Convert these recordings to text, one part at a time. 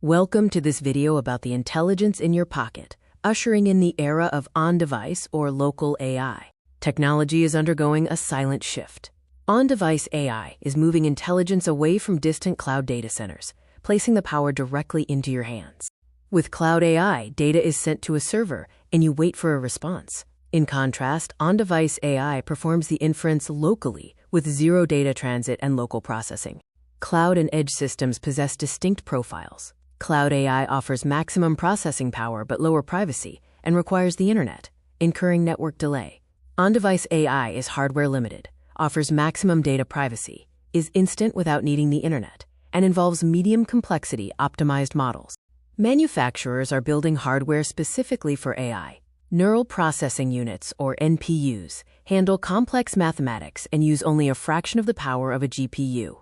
Welcome to this video about the intelligence in your pocket, ushering in the era of on-device or local AI. Technology is undergoing a silent shift. On-device AI is moving intelligence away from distant cloud data centers, placing the power directly into your hands. With cloud AI, data is sent to a server, and you wait for a response. In contrast, on-device AI performs the inference locally with zero data transit and local processing. Cloud and edge systems possess distinct profiles. Cloud AI offers maximum processing power but lower privacy and requires the internet, incurring network delay. On-device AI is hardware limited, offers maximum data privacy, is instant without needing the internet, and involves medium complexity optimized models. Manufacturers are building hardware specifically for AI. Neural processing units, or NPUs, handle complex mathematics and use only a fraction of the power of a GPU.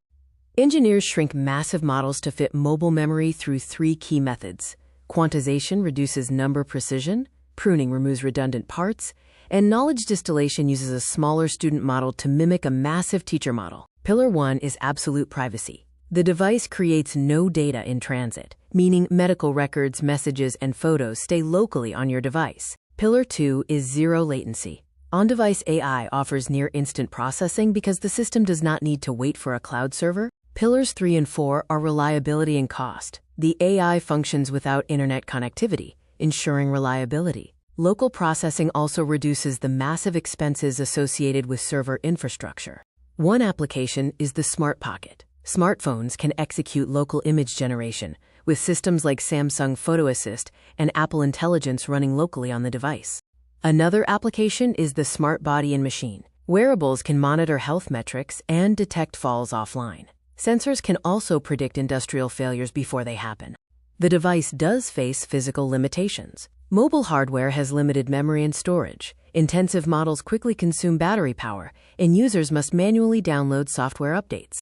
Engineers shrink massive models to fit mobile memory through three key methods. Quantization reduces number precision, pruning removes redundant parts, and knowledge distillation uses a smaller student model to mimic a massive teacher model. Pillar 1 is absolute privacy. The device creates no data in transit, meaning medical records, messages, and photos stay locally on your device. Pillar 2 is zero latency. On-device AI offers near-instant processing because the system does not need to wait for a cloud server. Pillars 3 and 4 are reliability and cost. The AI functions without internet connectivity, ensuring reliability. Local processing also reduces the massive expenses associated with server infrastructure. One application is the Smart Pocket. Smartphones can execute local image generation, with systems like Samsung Photo Assist and Apple Intelligence running locally on the device. Another application is the Smart Body and Machine. Wearables can monitor health metrics and detect falls offline. Sensors can also predict industrial failures before they happen. The device does face physical limitations. Mobile hardware has limited memory and storage. Intensive models quickly consume battery power, and users must manually download software updates.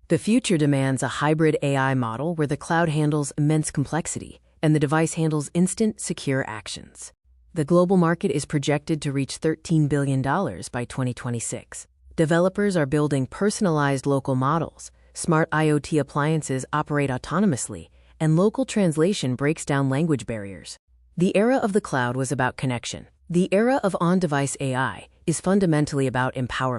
The future demands a hybrid AI model where the cloud handles immense complexity and the device handles instant, secure actions. The global market is projected to reach $13 billion by 2026. Developers are building personalized local models. Smart IoT appliances operate autonomously, and local translation breaks down language barriers. The era of the cloud was about connection. The era of on-device AI is fundamentally about empowerment.